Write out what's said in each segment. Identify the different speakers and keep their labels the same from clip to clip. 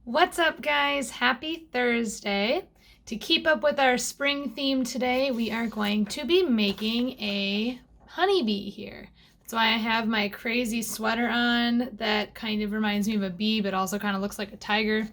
Speaker 1: What's up, guys? Happy Thursday. To keep up with our spring theme today, we are going to be making a honeybee here. That's why I have my crazy sweater on that kind of reminds me of a bee, but also kind of looks like a tiger.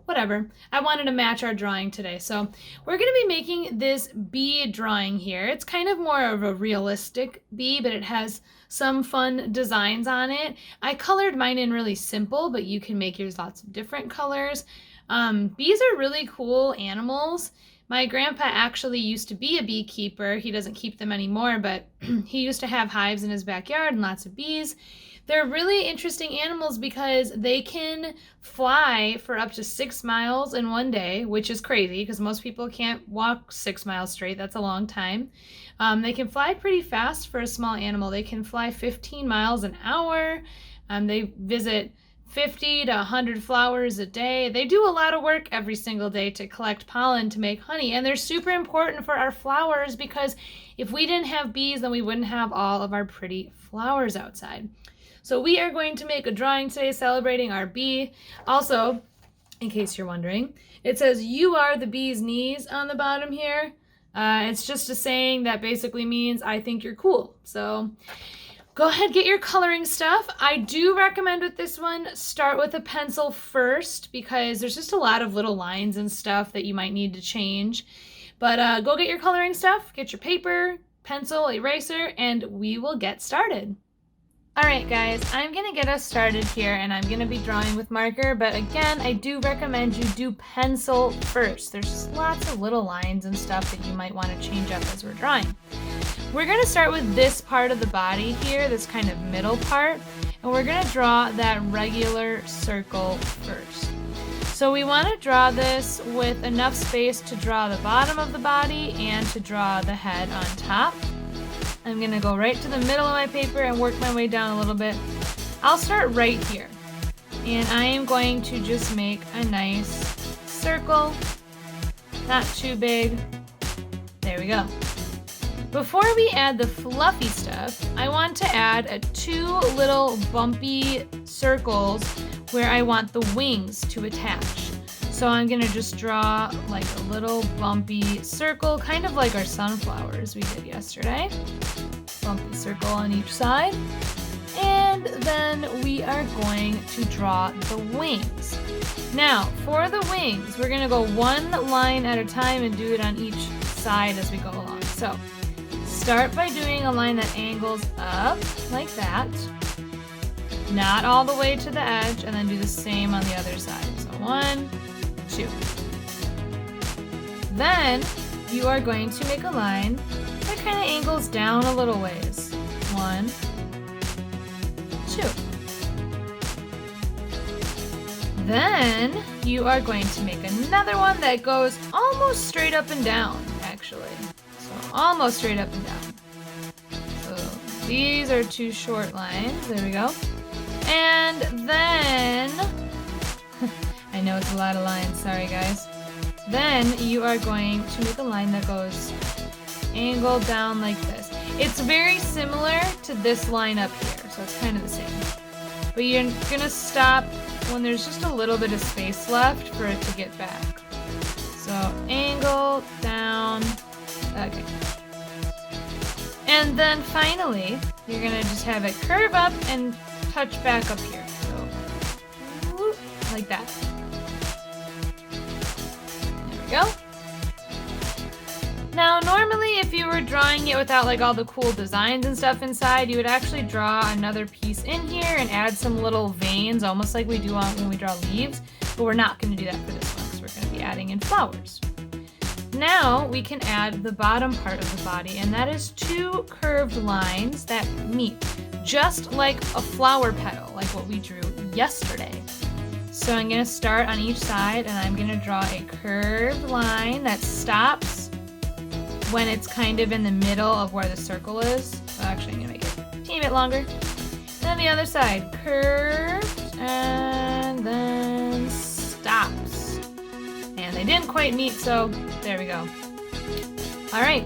Speaker 1: Whatever. I wanted to match our drawing today. So we're going to be making this bee drawing here. It's kind of more of a realistic bee, but it has some fun designs on it. I colored mine in really simple, but you can make yours lots of different colors. Bees are really cool animals. My grandpa actually used to be a beekeeper. He doesn't keep them anymore, but he used to have hives in his backyard and lots of bees. They're really interesting animals because they can fly for up to 6 miles in one day, which is crazy because most people can't walk 6 miles straight. That's a long time. They can fly pretty fast for a small animal. They can fly 15 miles an hour. They visit 50 to 100 flowers a day. They do a lot of work every single day to collect pollen to make honey, and they're super important for our flowers because if we didn't have bees, then we wouldn't have all of our pretty flowers outside. So we are going to make a drawing today celebrating our bee. Also, in case you're wondering, it says "You are the bee's knees" on the bottom here. It's just a saying that basically means I think you're cool. So go ahead, get your coloring stuff. I do recommend with this one, start with a pencil first because there's just a lot of little lines and stuff that you might need to change. But go get your coloring stuff, get your paper, pencil, eraser, and we will get started. Alright guys, I'm going to get us started here and I'm going to be drawing with marker, but again, I do recommend you do pencil first. There's just lots of little lines and stuff that you might want to change up as we're drawing. We're going to start with this part of the body here, this kind of middle part, and we're going to draw that regular circle first. So we want to draw this with enough space to draw the bottom of the body and to draw the head on top. I'm going to go right to the middle of my paper and work my way down a little bit. I'll start right here. And I am going to just make a nice circle. Not too big. There we go. Before we add the fluffy stuff, I want to add two little bumpy circles where I want the wings to attach. So I'm going to just draw like a little bumpy circle, kind of like our sunflowers we did yesterday. Bumpy circle on each side. And then we are going to draw the wings. Now, for the wings, we're going to go one line at a time and do it on each side as we go along. So, start by doing a line that angles up like that. Not all the way to the edge, and then do the same on the other side. So 1, 2. Then you are going to make a line that kind of angles down a little ways. 1, 2. Then you are going to make another one that goes almost straight up and down, actually. So almost straight up and down. So these are two short lines. There we go. And then I know it's a lot of lines, sorry guys. Then you are going to make a line that goes angled down like this. It's very similar to this line up here, so it's kind of the same. But you're gonna stop when there's just a little bit of space left for it to get back. So angle down, okay. And then finally, you're gonna just have it curve up and touch back up here. So, whoop, like that. There we go. Now, normally if you were drawing it without like all the cool designs and stuff inside, you would actually draw another piece in here and add some little veins, almost like we do when we draw leaves, but we're not going to do that for this one because we're going to be adding in flowers. Now we can add the bottom part of the body, and that is two curved lines that meet, just like a flower petal, like what we drew yesterday. So I'm going to start on each side, and I'm going to draw a curved line that stops when it's kind of in the middle of where the circle is. Well, actually, I'm going to make it a teeny bit longer. And then the other side, curved, and then stops. And they didn't quite meet, so there we go. All right,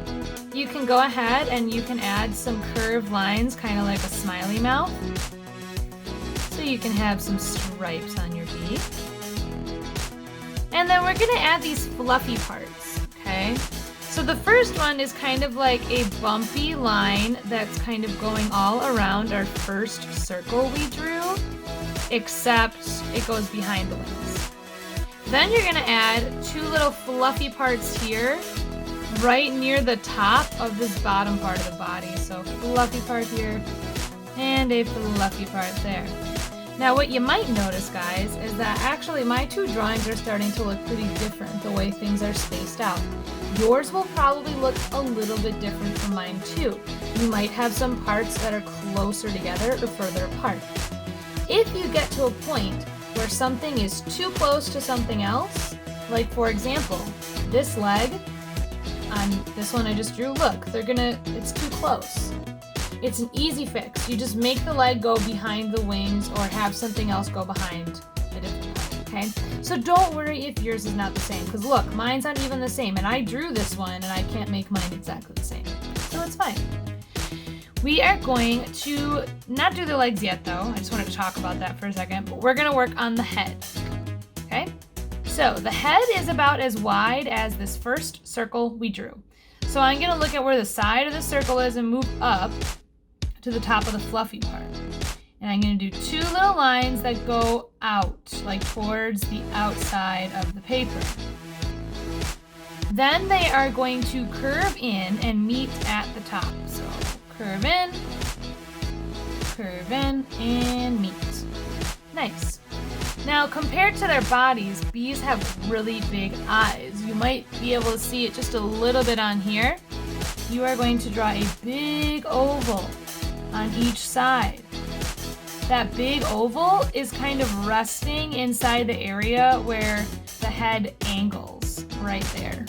Speaker 1: you can go ahead and you can add some curved lines, kind of like a smiley mouth. So you can have some stripes on your bee. And then we're gonna add these fluffy parts, okay? So the first one is kind of like a bumpy line that's kind of going all around our first circle we drew, except it goes behind the wings. Then you're gonna add two little fluffy parts here, right near the top of this bottom part of the body. So fluffy part here, and a fluffy part there. Now what you might notice, guys, is that actually my two drawings are starting to look pretty different the way things are spaced out. Yours will probably look a little bit different from mine too. You might have some parts that are closer together or further apart. If you get to a point where something is too close to something else, like for example, this leg on this one I just drew, look, it's too close. It's an easy fix. You just make the leg go behind the wings or have something else go behind a different part, okay? So don't worry if yours is not the same, because look, mine's not even the same, and I drew this one and I can't make mine exactly the same. So it's fine. We are going to not do the legs yet though. I just wanted to talk about that for a second, but we're gonna work on the head, okay? So the head is about as wide as this first circle we drew. So I'm gonna look at where the side of the circle is and move up to the top of the fluffy part. And I'm going to do two little lines that go out, like towards the outside of the paper. Then they are going to curve in and meet at the top. So curve in, and meet. Nice. Now compared to their bodies, bees have really big eyes. You might be able to see it just a little bit on here. You are going to draw a big oval on each side. That big oval is kind of resting inside the area where the head angles, right there.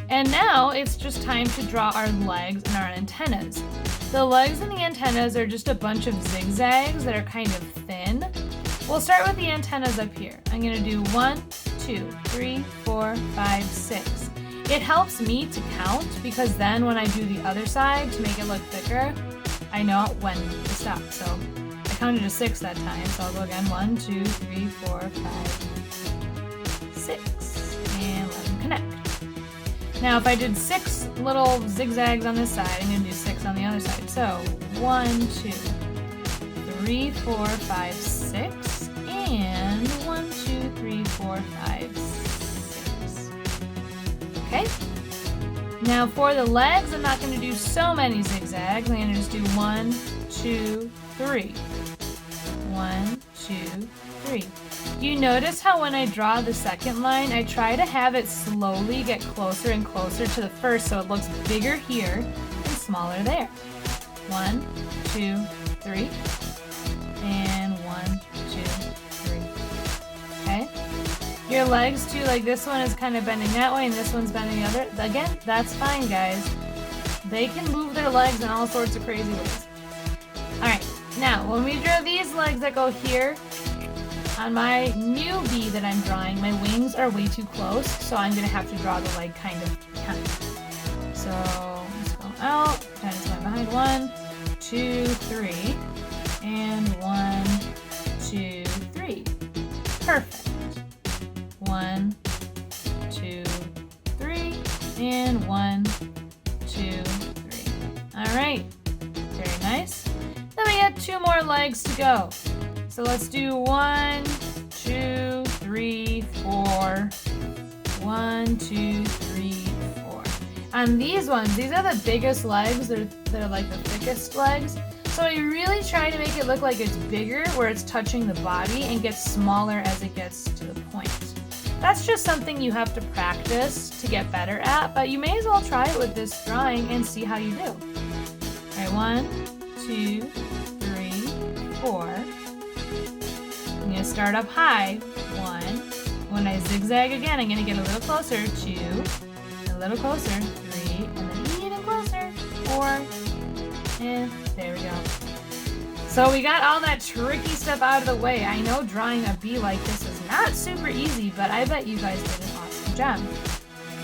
Speaker 1: And now it's just time to draw our legs and our antennas. The legs and the antennas are just a bunch of zigzags that are kind of thin. We'll start with the antennas up here. I'm gonna do 1, 2, 3, 4, 5, 6. It helps me to count because then when I do the other side to make it look thicker, I know when to stop. So I counted to 6 that time, so I'll go again. 1, 2, 3, 4, 5, 6, and let them connect. Now if I did 6 little zigzags on this side, I'm gonna do 6 on the other side. So 1, 2, 3, 4, 5, 6, and 1, 2, 3, 4, 5, 6. Okay. Now for the legs, I'm not going to do so many zigzags. I'm going to just do 1, 2, 3. 1, 2, 3. You notice how when I draw the second line, I try to have it slowly get closer and closer to the first so it looks bigger here and smaller there. 1, 2, 3. And 1, 2, 3. Okay? Your legs too, like this one is kind of bending that way and this one's bending the other. Again, that's fine, guys. They can move their legs in all sorts of crazy ways. Alright, now when we draw these legs that go here, on my new bee that I'm drawing, my wings are way too close, so I'm going to have to draw the leg kind of behind. So let's go out, kind of slide behind. 1, 2, 3, and 1, 2, 3. Perfect. 1, 2, 3, and 1, 2, 3. All right, very nice. Then we got 2 more legs to go. So let's do 1, 2, 3, 4. 1, 2, 3, 4. On these ones, these are the biggest legs. They're like the thickest legs. So I really try to make it look like it's bigger where it's touching the body and gets smaller as it gets to the point. That's just something you have to practice to get better at, but you may as well try it with this drawing and see how you do. All right, 1, 2, 3, 4. I'm gonna start up high, 1. When I zigzag again, I'm gonna get a little closer, 2, a little closer, 3, and then even closer, 4, and there we go. So we got all that tricky stuff out of the way. I know drawing a bee like this is not super easy, but I bet you guys did an awesome job.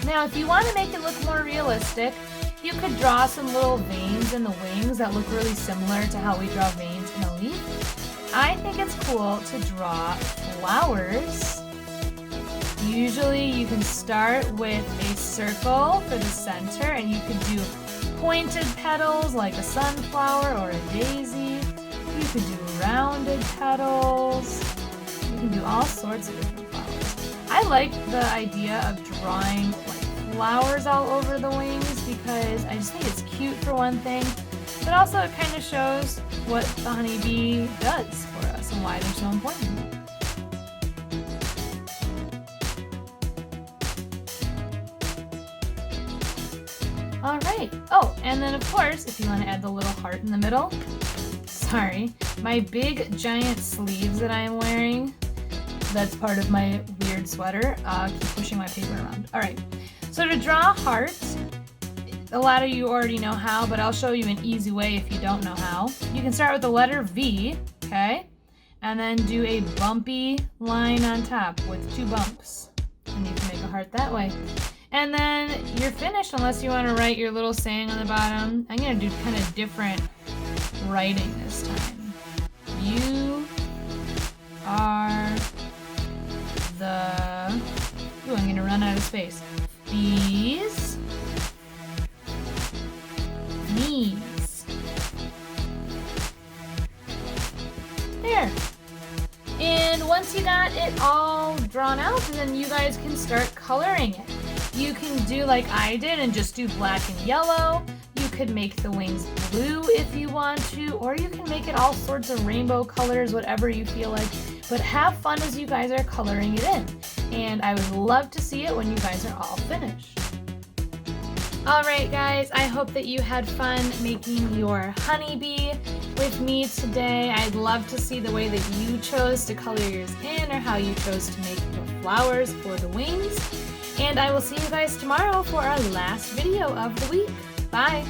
Speaker 1: Now, if you want to make it look more realistic, you could draw some little veins in the wings that look really similar to how we draw veins in a leaf. I think it's cool to draw flowers. Usually you can start with a circle for the center, and you could do pointed petals like a sunflower or a daisy. You could do rounded petals. You can do all sorts of different flowers. I like the idea of drawing like flowers all over the wings because I just think it's cute for one thing, but also it kind of shows what the honeybee does for us and why they're so important. All right. Oh, and then of course, if you want to add the little heart in the middle, sorry, my big giant sleeves that I am wearing, that's part of my weird sweater. Keep pushing my paper around. All right. So to draw a heart, a lot of you already know how, but I'll show you an easy way if you don't know how. You can start with the letter V, okay? And then do a bumpy line on top with 2 bumps. And you can make a heart that way. And then you're finished unless you want to write your little saying on the bottom. I'm going to do kind of different writing this time. You are the... Ooh, I'm going to run out of space. Bees. Knees. There. And once you got it all drawn out, then you guys can start coloring it. You can do like I did and just do black and yellow. You could make the wings blue if you want to, or you can make it all sorts of rainbow colors, whatever you feel like. But have fun as you guys are coloring it in. And I would love to see it when you guys are all finished. Alright guys, I hope that you had fun making your honeybee with me today. I'd love to see the way that you chose to color yours in or how you chose to make your flowers for the wings. And I will see you guys tomorrow for our last video of the week. Bye!